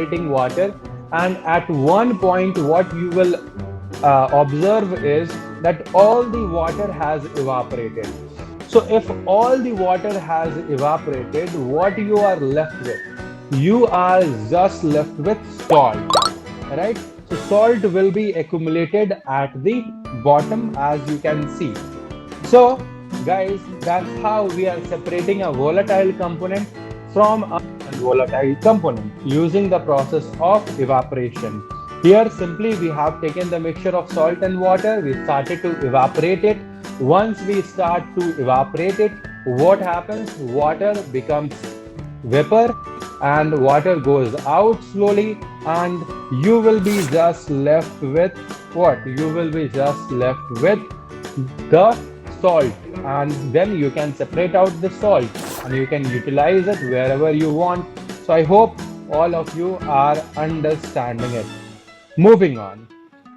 separating water, and at one point what you will observe is that all the water has evaporated. So if all the water has evaporated, what you are left with? You are just left with salt, right? So salt will be accumulated at the bottom, as you can see. So guys, that's how we are separating a volatile component from a non-volatile component using the process of evaporation. Here simply we have taken the mixture of salt and water, we started to evaporate it. Once we start to evaporate it, what happens? Water becomes vapor and water goes out slowly, and you will be just left with what? You will be just left with the salt, and then you can separate out the salt and you can utilize it wherever you want. So I hope all of you are understanding it. Moving on.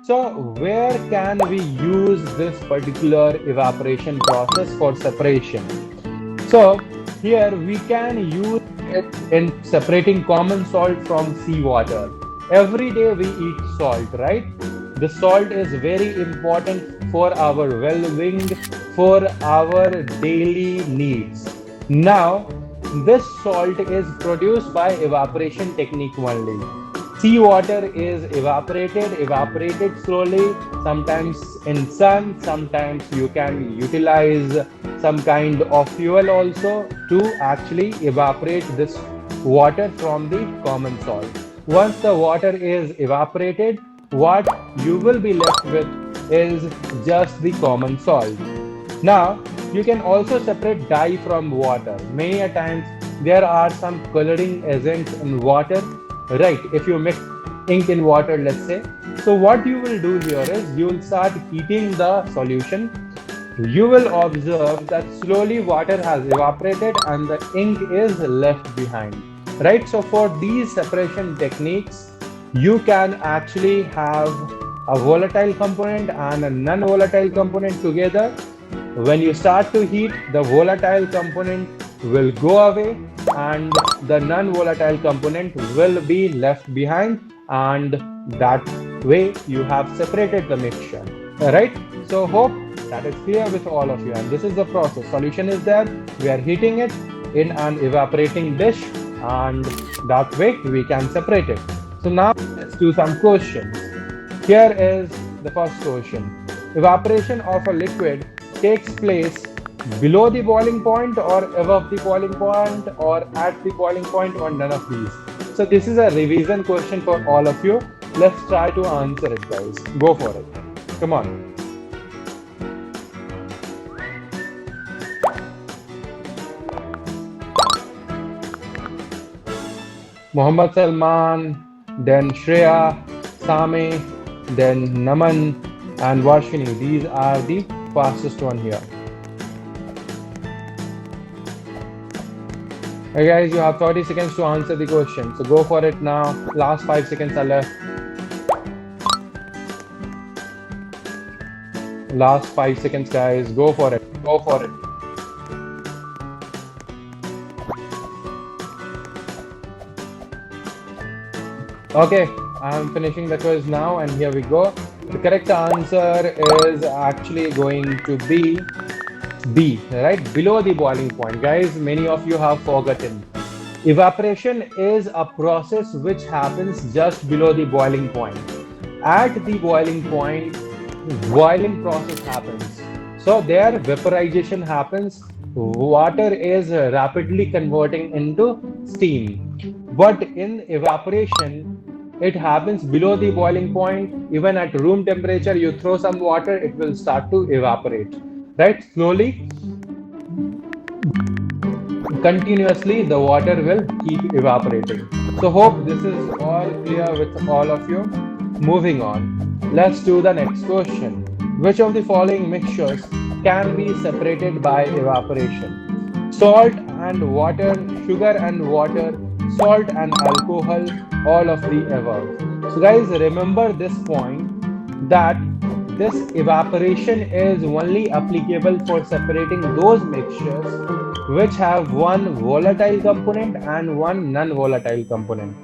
So where can we use this particular evaporation process for separation? So here we can use it in separating common salt from seawater. Every day we eat salt, right? The salt is very important for our well-being, for our daily needs. Now, this salt is produced by evaporation technique only. Seawater is evaporated slowly, sometimes in sun, sometimes you can utilize some kind of fuel also to actually evaporate this water from the common salt. Once the water is evaporated, what you will be left with is just the common salt. Now, you can also separate dye from water. Many a times there are some coloring agents in water, right? If you mix ink in water, let's say. So what you will do here is you will start heating the solution. You will observe that slowly water has evaporated and the ink is left behind, right? So for these separation techniques, you can actually have a volatile component and a non-volatile component together. When you start to heat, the volatile component will go away and the non-volatile component will be left behind, and that way you have separated the mixture. Alright, so hope that is clear with all of you, and this is the process. Solution is there, we are heating it in an evaporating dish, and that way we can separate it. So now let's do some questions. Here is the first question. Evaporation of a liquid takes place below the boiling point or above the boiling point or at the boiling point, or none of these. So this is a revision question for all of you. Let's try to answer it, guys. Go for it. Come on. Muhammad Salman, then Shreya, Same, then Naman and Varshini. These are the fastest one here. Hey guys, you have 30 seconds to answer the question. So go for it now. Last 5 seconds are left. Last 5 seconds, guys. Go for it. Go for it. Okay, I'm finishing the quiz now, and here we go. The correct answer is actually going to be B, right? Below the boiling point. Guys, many of you have forgotten. Evaporation is a process which happens just below the boiling point. At the boiling point, boiling process happens. So there vaporization happens. Water is rapidly converting into steam. But in evaporation, it happens below the boiling point. Even at room temperature, you throw some water, it will start to evaporate. Right? Slowly, continuously, the water will keep evaporating. So hope this is all clear with all of you. Moving on. Let's do the next question. Which of the following mixtures can be separated by evaporation? Salt and water, sugar and water, salt and alcohol, all of the above. So guys, remember this point, that this evaporation is only applicable for separating those mixtures which have one volatile component and one non-volatile component.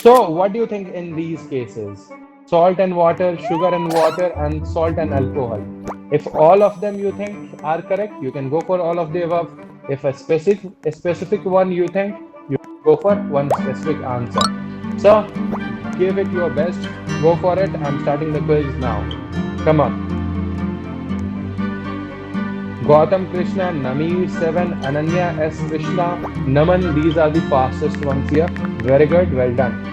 So, what do you think in these cases? Salt and water, sugar and water, and salt and alcohol. If all of them you think are correct, you can go for all of the above. If a specific one you think, you go for one specific answer. So, give it your best. Go for it. I'm starting the quiz now. Come on. Gautam Krishna, Nami 7, Ananya S. Krishna, Naman. These are the fastest ones here. Very good. Well done.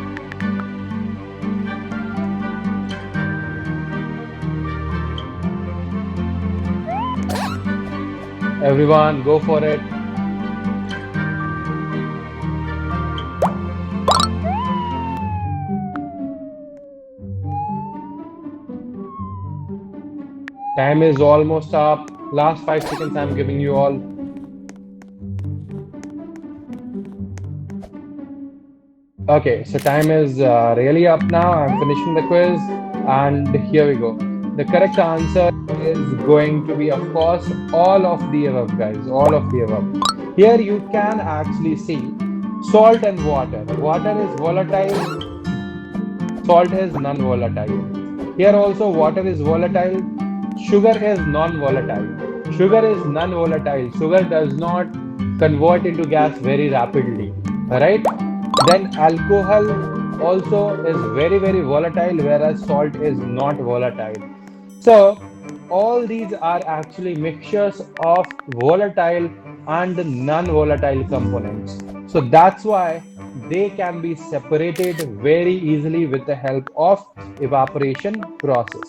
Everyone, go for it. Time is almost up. Last 5 seconds I'm giving you all. Okay, so time is really up now. I'm finishing the quiz, and here we go. The correct answer is going to be, of course, all of the above, guys. All of the above. Here you can actually see salt and water. Water is volatile, salt is non-volatile. Here also water is volatile, sugar is non-volatile. Sugar is non-volatile. Sugar does not convert into gas very rapidly. Alright? Then alcohol also is very very volatile, whereas salt is not volatile. So all these are actually mixtures of volatile and non-volatile components. So that's why they can be separated very easily with the help of evaporation process.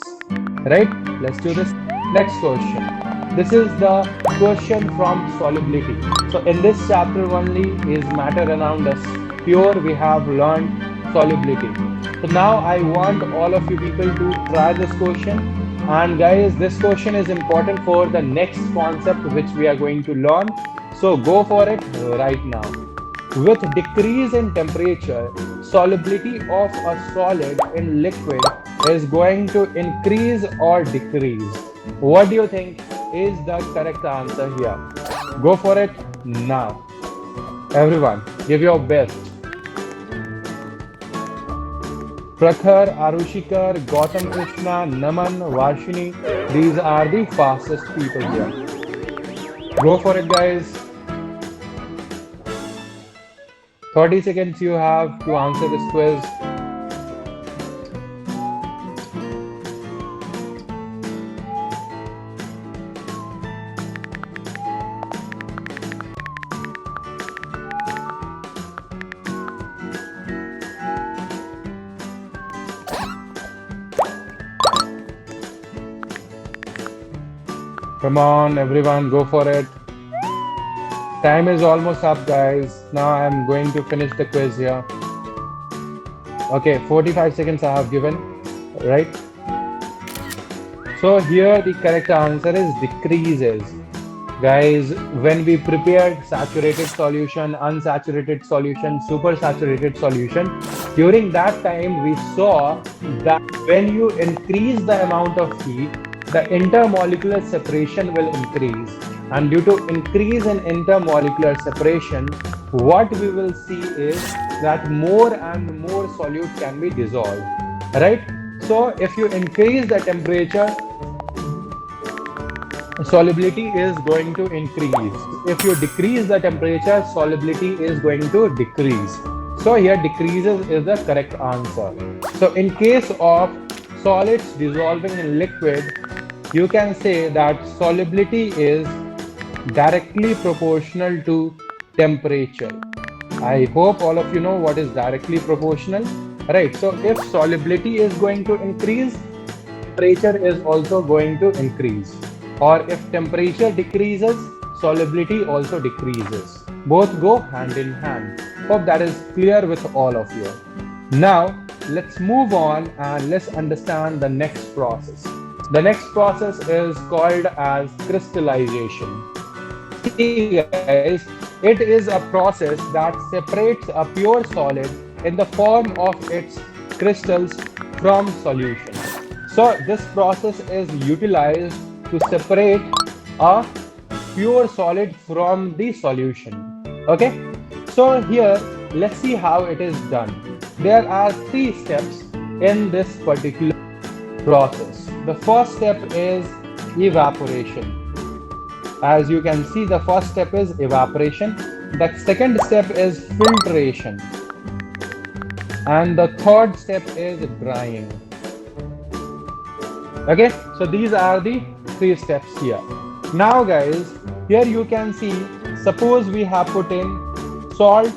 Right? Let's do this. Next question. This is the question from solubility. So in this chapter only is matter around us. Pure we have learned solubility. So now I want all of you people to try this question. And guys, this question is important for the next concept which we are going to learn. So go for it right now. With decrease in temperature, solubility of a solid in liquid is going to increase or decrease. What do you think is the correct answer here? Go for it now. Everyone, give your best. Prakhar, Arushikar, Gautam Krishna, Naman, Varshini. These are the fastest people here. Go for it, guys. 30 seconds you have to answer this quiz. Come on, everyone, go for it. Time is almost up, guys. Now I'm going to finish the quiz here. Okay, 45 seconds I have given, right? So here the correct answer is decreases. Guys, when we prepared saturated solution, unsaturated solution, supersaturated solution, during that time we saw that when you increase the amount of heat, the intermolecular separation will increase, and due to increase in intermolecular separation, what we will see is that more and more solute can be dissolved, right? So if you increase the temperature, solubility is going to increase. If you decrease the temperature, solubility is going to decrease. So here decreases is the correct answer. So in case of solids dissolving in liquid, you can say that solubility is directly proportional to temperature. I hope all of you know what is directly proportional, right? So if solubility is going to increase, temperature is also going to increase. Or if temperature decreases, solubility also decreases. Both go hand in hand. Hope that is clear with all of you. Now let's move on and let's understand the next process. The next process is called as crystallization. See guys, it is a process that separates a pure solid in the form of its crystals from solution. So this process is utilized to separate a pure solid from the solution. Okay, so here let's see how it is done. there are three steps in this particular process. The first step is evaporation. As you can see, the first step is evaporation. The second step is filtration. And the third step is drying. Okay, so these are the three steps here. Now guys, here you can see, suppose we have put in salt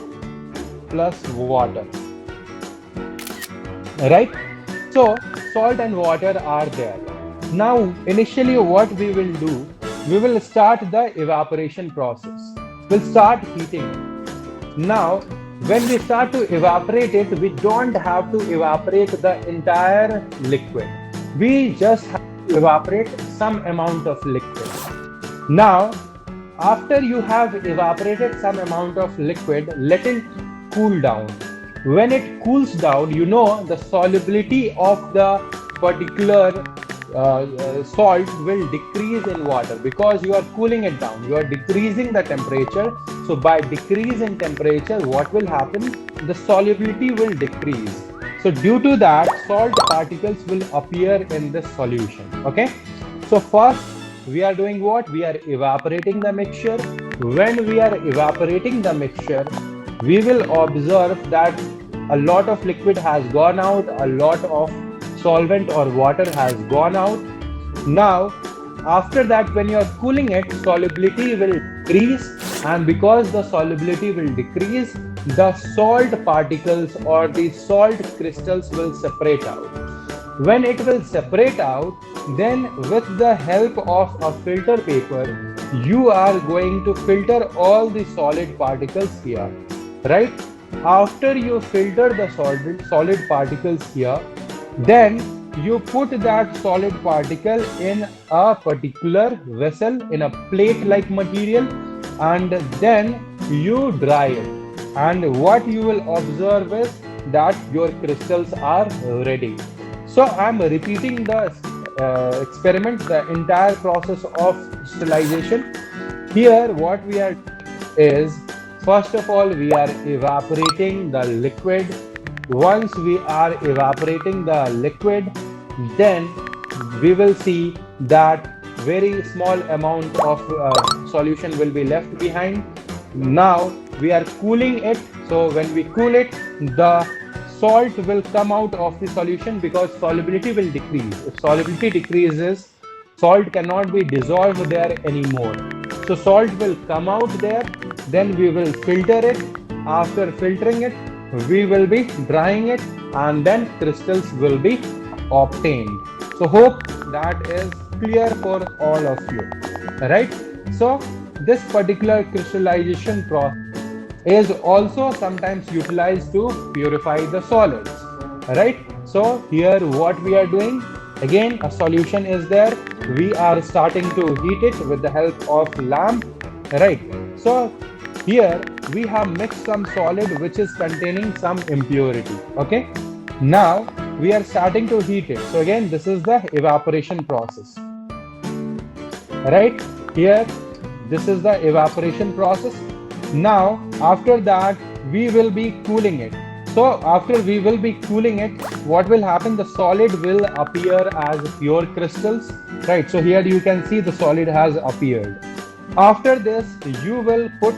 plus water, right? So salt and water are there. Now initially what we will do, we will start the evaporation process. We'll start heating it. Now when we start to evaporate it, we don't have to evaporate the entire liquid. We just have to evaporate some amount of liquid. Now, after you have evaporated some amount of liquid, let it cool down. When it cools down, you know the solubility of the particular salt will decrease in water because you are cooling it down. You are decreasing the temperature. So by decrease in temperature, what will happen? The solubility will decrease. So due to that, salt particles will appear in this solution. Okay. So first we are doing what? We are evaporating the mixture. When we are evaporating the mixture, we will observe that a lot of liquid has gone out, a lot of solvent or water has gone out. Now, after that, when you are cooling it, solubility will decrease, and because the solubility will decrease, the salt particles or the salt crystals will separate out. When it will separate out, then with the help of a filter paper, you are going to filter all the solid particles here, right? After you filter the solid particles here, then you put that solid particle in a particular vessel, in a plate-like material, and then you dry it. And what you will observe is that your crystals are ready. So I'm repeating the experiment, the entire process of crystallization. Here what we are is, first of all, we are evaporating the liquid. Once we are evaporating the liquid, then we will see that very small amount of solution will be left behind. Now we are cooling it. So when we cool it, the salt will come out of the solution because solubility will decrease. If solubility decreases, salt cannot be dissolved there anymore. So salt will come out there, then we will filter it. After filtering it, we will be drying it, and then crystals will be obtained. So hope that is clear for all of you, right? So this particular crystallization process is also sometimes utilized to purify the solids, right? So here what we are doing, again a solution is there, we are starting to heat it with the help of lamp, right? So here we have mixed some solid which is containing some impurity. Okay, now we are starting to heat it. So again, this is the evaporation process, right? Here this is the evaporation process. Now after that we will be cooling it. So after we will be cooling it, what will happen? The solid will appear as pure crystals, right? So here you can see the solid has appeared. After this, you will put